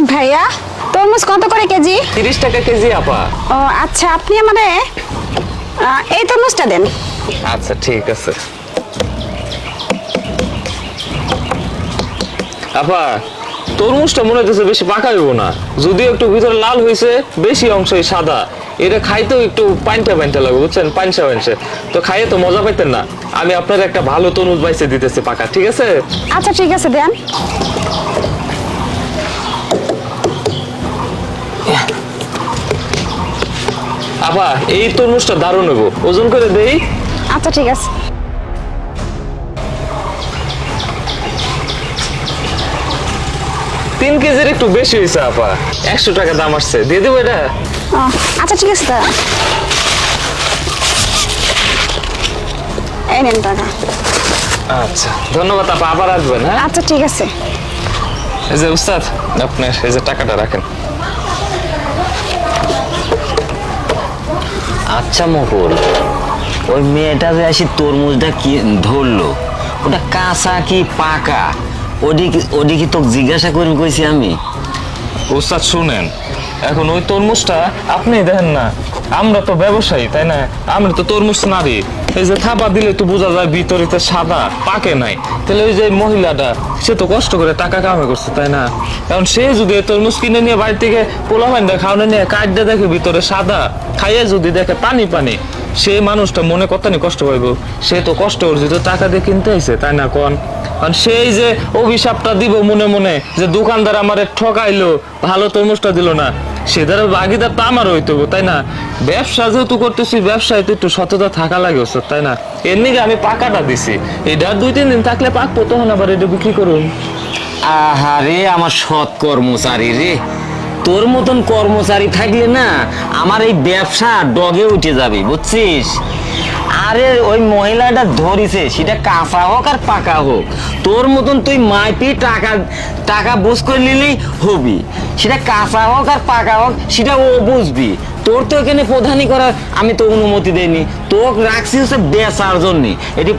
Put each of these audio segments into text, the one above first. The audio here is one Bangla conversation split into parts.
ভাইয়া তরমুজ কত করে কেজি? 30 টাকা কেজি আপা। ও আচ্ছা, আপনি আমারে এই তরমুজটা দেন। আচ্ছা ঠিক আছে আপা। তরমুজটা মনে হচ্ছে বেশি পাকা হইব না, যদিও একটু ভিতরে লাল হয়েছে, বেশি অংশই সাদা। এটা খাইতেও একটু পাইনটা পাইনটা লাগবে, বুঝছেন, পাইনসা পাইনসা। তো খাইয়ে তো মজা পাইতেন না। আমি আপনার একটা ভালো তরমুজ বাইসে দিতেছি পাকা, ঠিক আছে? আচ্ছা ঠিক আছে, দেন। আপা এই তরমুজটা দারুণ হইব, ওজন করে দেই। আচ্ছা ঠিক আছে। 3 কেজির একটু বেশি হয়েছে আপা, 100 টাকা দাম আসছে, দিয়ে দেবো এটা? ও আচ্ছা ঠিক আছে, দাঁড়ান। এই নেন টাকা। আচ্ছা ধন্যবাদ আপা, আবার আসবেন। হ্যাঁ আচ্ছা ঠিক আছে। এই যে উস্তাদ, আপনার এই যে টাকাটা রাখেন। আচ্ছা মকুল, ওই মেয়েটা যে আসি তরমুজটা কি ধরলো, ওটা কাঁচা কি পাকা, ওদিকে তোকে জিজ্ঞাসা করে কইছি আমি। উস্তাদ শুনেন, এখন ওই তরমুজটা আপনি দেখেন না, আমরা তো ব্যবসায়ী তাই না, আমরা তো তরমুজ নারী, এই যে থাবা দিলে তো বোঝা যায় ভিতরে তো সাদা, পাকে নাই। তাহলে ওই যে মহিলাটা, সে তো কষ্ট করে টাকা কামাই করছে তাই না। এখন সে যদি তরমুজ কিনে নিয়ে বাড়ি থেকে পোলাপান খাওয়ানো নিয়ে কাটতে দেখে ভিতরে সাদা, খাইয়ে যদি দেখে পানি পানি, সে মানুষটা মনে কতনি কষ্ট পাইব। সে তো কষ্ট অর্জিত টাকা দিয়ে কিনতে আইছে তাই না কোন। কারণ সেই যে অভিশাপটা দিব মনে মনে যে দোকানদার আমারে ঠকাইলো, ভালো তরমুজটা দিল না, সেটার ভাগিদার তো আমার হইতে হবে তাই না। ব্যবসা যেহেতু করতেছি, ব্যবসায় তো একটু সততা থাকা লাগে ওস্তাদ তাই না। এর নিকে আমি পাকাটা দিছি, এটা 2-3 দিন থাকলে পাকবো, তখন আবার এটা বিক্রি করুন। আহারে আমার সৎ কর্মচারী রে, তোর মতন কর্মচারী থাকলে না আমার এই ব্যবসা ডগে উঠে যাবে, বুঝছিস। আরে ওই মহিলাটা ধরিছে, সেটা কাঁচা হোক আর পাকা হোক, তোর মতন তুই মাইপি টাকা টাকা বুঝ করে নিলেই হবি। সেটা কাঁচা হোক আর পাকা হোক সেটা ও বুঝবি। তোর তো এখানে প্রধানই করার আমি তো অনুমতি দেইনি, তোকে রাখছি হচ্ছে বেচার জন্যে। এটি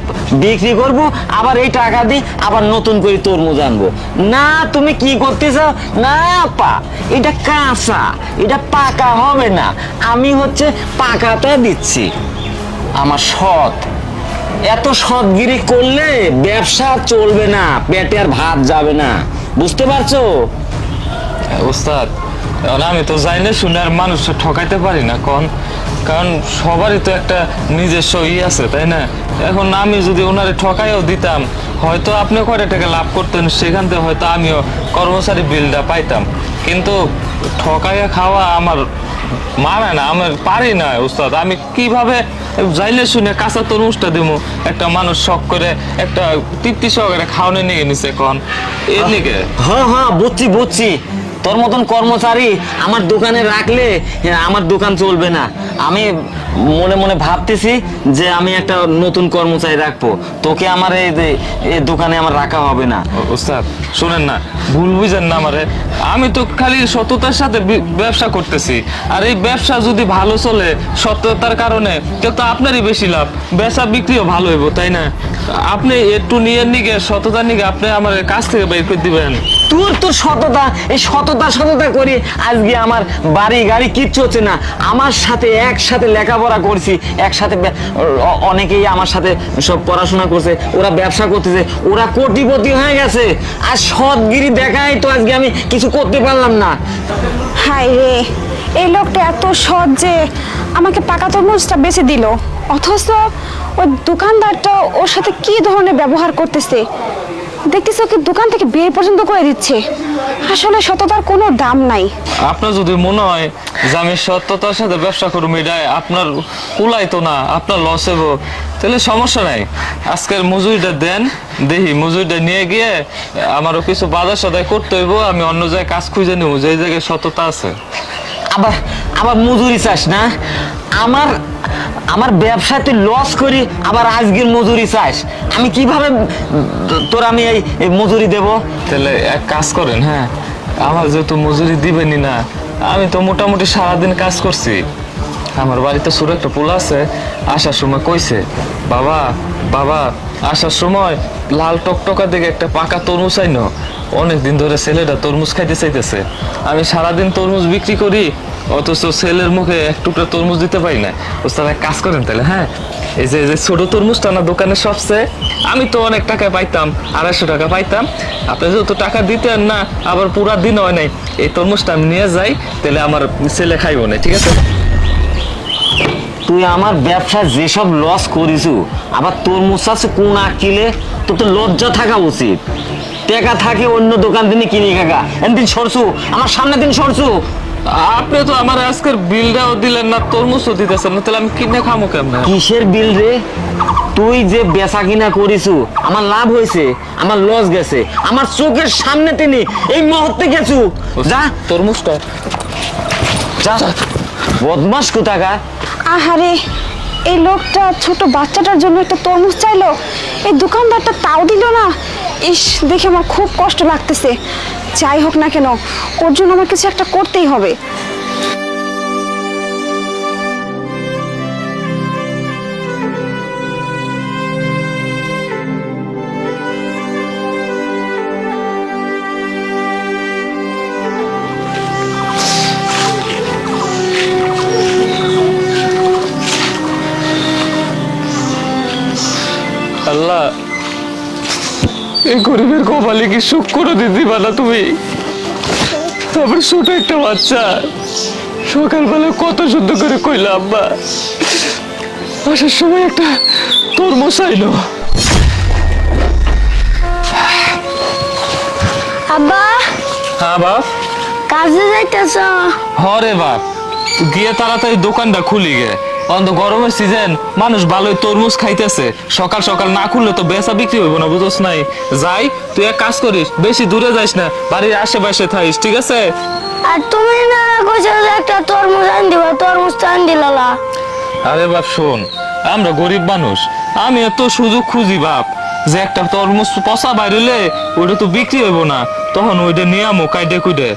বিক্রি করবো, আবার এই টাকা দিই আবার নতুন করে তরমুজ আনবো। না তুমি কি করতে চাও? না পা, এটা কাঁচা, এটা পাকা হবে না, আমি হচ্ছে পাকাটা দিচ্ছি। আমার সৎ, এত সৎগিরি করলে ব্যবসা চলবে না, পেটে আর ভাত যাবে না, বুঝতে পারছো? ওস্তাদ আমি তো যাই না শুনে আর মানুষটা ঠকাইতে পারি না কোন, কারণ সবারই তো একটা নিজস্ব আছে তাই না। এখন আমি যদি ওনারে ঠকাইও দিতাম, হয়তো আপনি কয়টা টাকা লাভ করতেন, সেখান থেকে হয়তো আমিও কর্মচারী বিলটা পাইতাম, কিন্তু ঠকাইয়া খাওয়া আমার মানে না, আমার পারি না ওস্তাদ। আমি কিভাবে যাইলে শুনে কাঁচা তরমুজটা দেবো, একটা মানুষ শখ করে একটা তৃপ্তি সহকারে খাওয়ানো নিয়ে নিছে কোন, এর নিকে। হ্যাঁ হ্যাঁ বুঝছি বুঝছি, তোর মতন কর্মচারী আমার দোকানে রাখলে আমার দোকান চলবে না। আমি মনে মনে ভাবতেছি যে আমি একটা নতুন কর্মচারী রাখবো, তোকে আমার এই দোকানে আমার রাখা হবে না। ওস্তাদ শুনেন না, ভুল বুঝেন না আমারে, আমি তো খালি সততার সাথে ব্যবসা করতেছি, আর এই ব্যবসা যদি ভালো চলে সততার কারণে, তো আপনারই বেশি লাভ, বেচা বিক্রিও ভালো হইব তাই না। আপনি একটু নিয়ে নিগে সততার নিগে আপনি আমার কাছ থেকে বের করে দিবেন। তোর তো সততা, এই সততা করি আজকে আমার বাড়ি গাড়ি কিচ্ছু হচ্ছে না। আমার সাথে একসাথে লেখাপড়া করছি, একসাথে অনেকেই আমার সাথে সব পড়াশোনা করছে, ওরা ব্যবসা করতেছে, ওরা কোটিপতি হয়ে গেছে, আর সৎগিরি দেখাই তো আজকে আমি কিছু করতে পারলাম না। হায় রে, এই লোকটা এত সৎ যে আমাকে পাকা তরমুজটা বেচে দিল, অথচ ওই দোকানদারটা ওর সাথে কি ধরনের ব্যবহার করতেছে, দেখতেছি ওকে দোকান থেকে বের পর্যন্ত করে দিচ্ছে। আসলে সততার কোনো দাম নাই। আপনার যদি মনে হয় যে আমি সত্যতার সাথে ব্যবসা করবো, এটা আপনার কুলাইতো না, আপনার লস হবো, তাহলে সমস্যা নাই, আজকের মজুরিটা দেন, দেখি মজুরিটা নিয়ে গিয়ে আমারও কিছু বাজার সদাই করতে হইব, আমি অন্য জায়গায় কাজ খুঁজে নেবো যে জায়গায় সততা আছে। আবার আবার মজুরি চাস না? আমার আমার ব্যবসায় তুই লস করি, আবার আজকের মজুরি চাস? আমি কিভাবে তোর আমি এই মজুরি দেব? তাহলে এক কাজ করেন, হ্যাঁ আমার যেহেতু মজুরি দিবেনই না, আমি তো মোটামুটি সারাদিন কাজ করছি, আমার বাড়িতে ছোট একটা পোলা আছে, আসার সময় কইছে, বাবা বাবা আসার সময় লাল টকটকা দেখে একটা পাকা তরমুজ আইনো, অনেকদিন ধরে ছেলেটা তরমুজ খাইতে চাইতেছে। আমি সারাদিন তরমুজ বিক্রি করি, অথচ ছেলের মুখে এক টুকরো তরমুজ দিতে পারি না। ওস্তাদ এক কাজ করেন তাহলে, হ্যাঁ, এই যে ছোট তরমুজটা না দোকানে সবচেয়ে, আমি তো অনেক টাকা পাইতাম, 250 টাকা পাইতাম। আপনি যেহেতু টাকা দিতেন না, আবার পুরা দিন হয় নাই, এই তরমুজটা আমি নিয়ে যাই, তাহলে আমার ছেলে খাইব না, ঠিক আছে? তুই আমার ব্যবসা যেসব লস করিছু, আবার তরমুজ আছে কোন আকিলে? তোর তো লজ্জা থাকা উচিত। টাকা থাকে অন্য দোকান দিনে কিনি কাকা, একদিন সরছু আমার সামনে দিন সরছু। আপনি তো আমার আজকের বিলটাও দিলেন না, তরমুজও দিতেছেন না, তাহলে আমি কিনে খামো কেমনে? কিসের বিল রে? তুই যে বেচা কিনা করিছু, আমার লাভ হয়েছে, আমার লস গেছে, আমার চোখের সামনে তিনি এই মুহূর্তে গেছু। যা তরমুজটা যা, বদমাস কোথাকার। আহারে, এই লোকটা ছোট বাচ্চাটার জন্য একটা তরমুজ চাইলো, এই দোকানদারটা তাও দিল না। ইস, দেখে আমার খুব কষ্ট লাগতেছে। যাই হোক না কেন, ওর জন্য আমার কিছু একটা করতেই হবে। আল্লাহ, এই গরিবের কপালে কি সুখ করে দিতে পারা তুমি? তারপর ছোট একটা বাচ্চা সকালবেলা কত শুদ্ধ করে কইলা, আব্বা আসার সময় একটা তরমুজ আইলো। আব্বা, হ্যাঁ বাপ। কাজে যাইতেছ? হরে বাপ, গিয়ে তাড়াতাড়ি দোকানটা খুলি গে। অন্ত গরমের সিজন, মানুষ ভালোই তরমুজ খাইতেছে, সকাল সকাল না খুললে তো বেচা বিক্রি হইব না, বুঝছ নাই? যাই, তুই এক কাজ করিস, বেশি দূরে যাইস না, বাড়ির আশেপাশে থাকিস, ঠিক আছে? আর তুমি না কইছো যে একটা তরমুজ আন দিবা, তরমুজ তো আন দিলালা। আরে বাপ শোন, আমরা গরিব মানুষ, আমি এত সুযোগ খুঁজি বাপ, যে একটা তরমুজ পচা বাইরেলে ওইটা তো বিক্রি হইব না, তখন ওইটা নিয়ে আমো কাইডে কুইডে।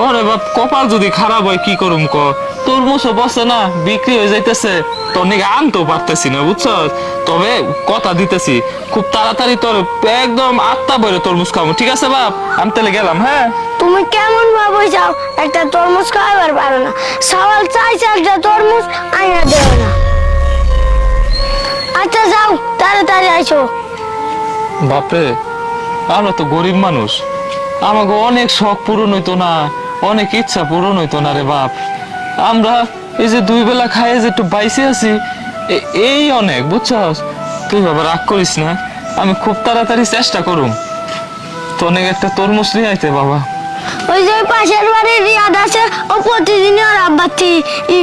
ওরে বাপ, কপাল যদি খারাপ হয় কি করুম ক? তরমুজও বসে না, বিক্রি হয়ে যাইতেছে, তোর নিকে আনতেও পারতেছি না, বুঝছ? তবে কথা দিতেছি, খুব তাড়াতাড়ি তোর একদম 8টা বইরে তরমুজ খাবো, ঠিক আছে বাপ? আমি তাহলে গেলাম, হ্যাঁ? তুমি কেমন ভাবে যাও, একটা তরমুজ খাইবার পারো না, সওয়াল চাইছে একটা তরমুজ আইনা দেও না। আচ্ছা যাও, তাড়াতাড়ি আইসো। বাপরে, আমরা তো গরিব মানুষ, আমাকে অনেক শখ পূরণ হইতো না, অনেক ইচ্ছা পূরণ হইতো না রে বাপ। আমরা এই যে 2 বেলা খাইয়ে যে একটু বাইসে আছি, এই অনেক, বুঝছস? তুই বাবা রাগ করিস না, আমি খুব তাড়াতাড়ি চেষ্টা করুম তো অনেক একটা তরমুজ নিয়ে আইতে বাবা। ওই যে পাশের বাড়ির রিয়াদ আছে, ও প্রতিদিনই ওর আব্বাতি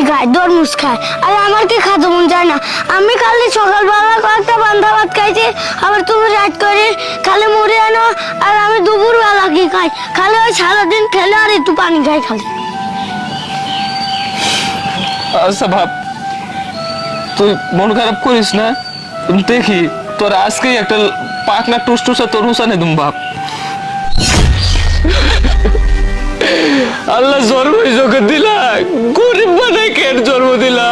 খায়, তরমুজ খায়, আর আমার কি খাতে মন যায় না। আমি খালি সকালবেলা কয়েকটা পান্তা ভাত খাইছি, আবার তুমি রাত করে খালি মুড়ি আনো, আর আমি দুপুরবেলা কি খাই, খালি ওই সারাদিন খেলে আর একটু পানি খাই খালি। আচ্ছা ভাব, তুই মন খারাপ করিস না, দেখি তোর আজকেই একটা পাকনা টুসটুসা তরমুজ আনে দুম বাপ। আল্লাহ জন্ম যখন দিলা, গরিব বানাই কেন জন্ম দিলা?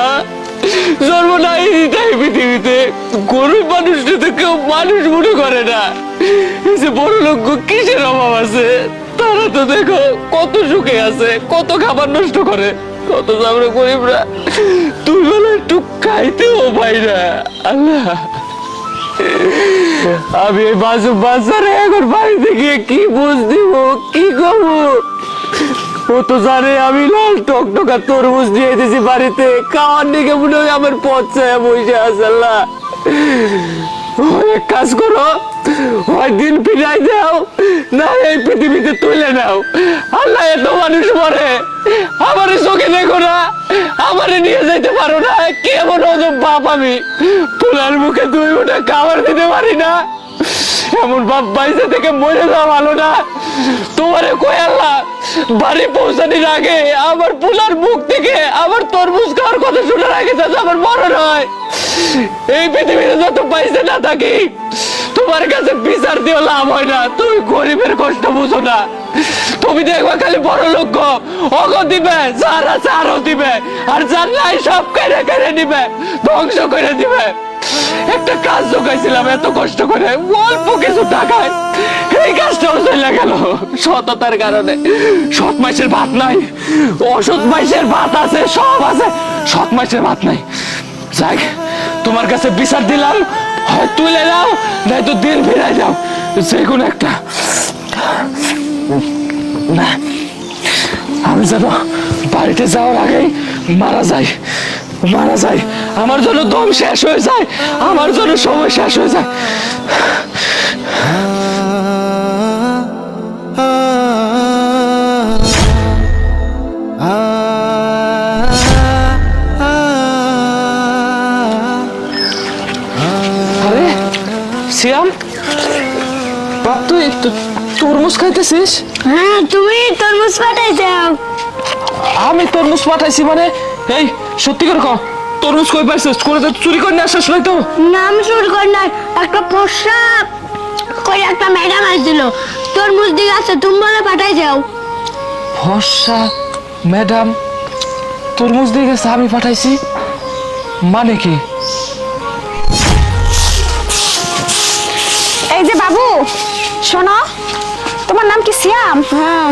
জন্ম নাই তাই পৃথিবীতে, গরিব মানুষটা তো কেউ মানুষ মনে করে না। এই যে বড় লোক কিসের অভাব আছে, তারা তো দেখো কত সুখে আছে, কত খাবার নষ্ট করে, কত আমরা গরিবরা তুই বলে একটু খাইতেও পাই না। আল্লাহ, আমি এই বাচ্চারে এখন বাড়িতে গিয়ে কি বুঝ দিব, কি করবো? ও তো জানে আমি লাল টকটকা তরমুজ দিয়ে দিয়েছি বাড়িতে, খাওয়ার দিকে মনে হয় আমার পচা বসে আছে। আল্লাহ, এক কাজ করো, হয় দিন ফিরাই দাও, না এই পৃথিবীতে তুলে নাও। আল্লাহ, এত মানুষ মরে, আমার চোখে দেখো না, আমারে নিয়ে যাইতে পারো না, কেমন বাপ আমি, পোলার মুখে 2 মুঠা খাবার দিতে পারি না, এমন বাপ বাইসে থেকে মরে যাওয়া ভালো না। তোমারে কই আল্লাহ, বাড়ি পৌঁছানোর আগে আমার পোলার মুখ থেকে আমার তরমুজ খাওয়ার কথা শোনার আগে যাতে আমার মরণ হয়। এই পৃথিবীতে যত পয়সা না থাকি, তোমার কাছে বিচার দিয়ে লাভ হয় না, তুমি গরিবের কষ্ট বুঝো না। তুমি দেখবা খালি বড় লোক অগ দিবে, যার আছে আরো দিবে, আর যার নাই সব কেড়ে কেড়ে নিবে, ধ্বংস করে দিবে। একটা কাজ জোগাইছিলাম এত কষ্ট করে, অল্প কিছু টাকায় এই কাজটাও চলে গেল সততার কারণে। সৎ মাসের ভাত নাই, অসৎ মাসের ভাত আছে, সব আছে, সৎ মাসের ভাত নাই। যাই, তোমার কাছে বিচার দিলাম, হয় তুলে দাও নয়তো দিন ফিরাই যাও, যে কোনো একটা। না, আমি যেন বাড়িতে যাওয়ার আগেই মারা যাই, মারা যাই, আমার জন্য দম শেষ হয়ে যায়, আমার জন্য সময় শেষ হয়ে যায়। আরে সিয়াম, বাপ তুই তরমুজ খাইতেছিস? হ্যাঁ, তুমি তরমুজ পাঠাইছাও। আমি তরমুজ পাঠাইছি মানে? এই সত্যি করে কও, তরমুজ কই পাইছিস? করে তো চুরি করে নিয়ে আসিস নাই তো? নাম শুরু কর না, একটা ফর্সা করে একটা ম্যাডাম আসছিল, তরমুজ দিকে আছে, তুমি বলে পাঠাই যাও। ফর্সা ম্যাডাম তরমুজ দিয়ে গেছে, আমি পাঠাইছি মানে কি? এই যে বাবু, শোনো, তোমার নাম কি সিয়াম? হ্যাঁ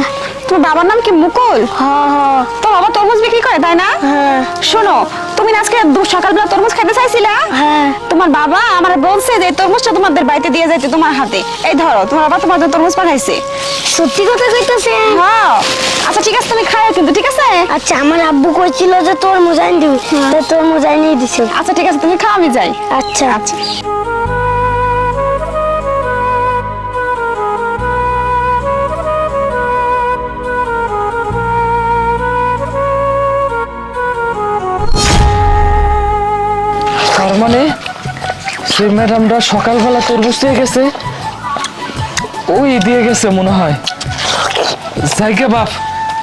তোমার বাবার নাম কি মুকুল? হ্যাঁ তো বাবা তরমুজ বিক্রি করে, তাই না? হ্যাঁ শোনো, তুমি না আজকে সকালবেলা তরমুজ খাইতে চাইছিলা? হ্যাঁ। তোমার বাবা আমার বলছে যে এই তরমুজটা তোমাদের বাড়িতে দিয়ে যাইতে তোমার হাতে। এই ধরো, তোমার বাবা তোমার জন্য তরমুজ পাঠাইছে। সত্যি কথা কইতেছে? হ্যাঁ। আচ্ছা ঠিক আছে, তুমি খাও কিন্তু, ঠিক আছে? আচ্ছা, আমার আব্বু কইছিল যে তরমুজ আনি দিবি, তো তরমুজ আনি দিছে। আচ্ছা ঠিক আছে, তুমি খাও, আমি যাই। আচ্ছা আচ্ছা। তার মানে সেই ম্যাডামটা সকালবেলা তরমুজ দিয়ে গেছে, ওই দিয়ে গেছে মনে হয়। জায়গা বাপ,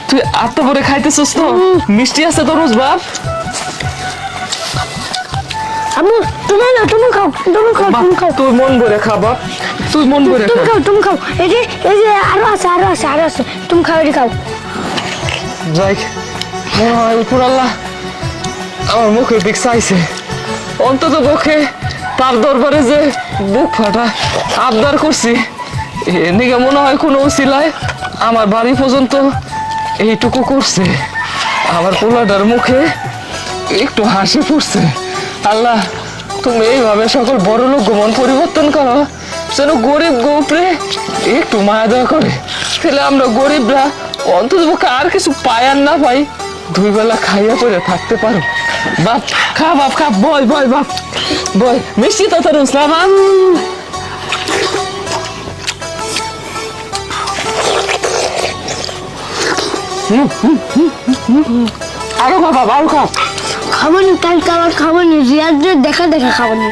তুই এত করে খাইতেছিস তো? মিষ্টি আছে তরমুজ বাপ? আম্মু, তুমি না, তুমি খাও, তুমি খাও, বাপ, তুমি খাও, তুই মন ভরে খা বাপ, তুই মন ভরে তুমি খা। খাও, তুমি খাও। এই যে আরো আছে, আরো আছে, আরো আছে, তুমি খাও, এটি খাও। যাই, মনে হয় উপর আল্লাহ আমার মুখের দিক চাইছে, অন্তত পক্ষে তার দরবারে যে বুক ফাটা আবদার করছি, এদিকে মনে হয় কোনো উসিলায় আমার বাড়ি পর্যন্ত এইটুকু করছে। আমার পোলাটার মুখে একটু হাসি ফুটছে। আল্লাহ, তুমি এইভাবে সকল বড় লোক মন পরিবর্তন করো, যেন গরিব গোপরে একটু মায়া দয়া করে, তাহলে আমরা গরিবরা অন্তত পক্ষে আর কিছু পাই আর না পাই, দুই বেলা খাইয়া করে থাকতে পারো। বাপ খা, বাপ খা, বয় বয় বাপ বয়, মিষ্টি তো তোর ইসলাম। আরো খা বাপ, আরো খা। খাবো নি, কালকে আবার খাবো নি, রিয়াজদের দেখা দেখা খাবো নি।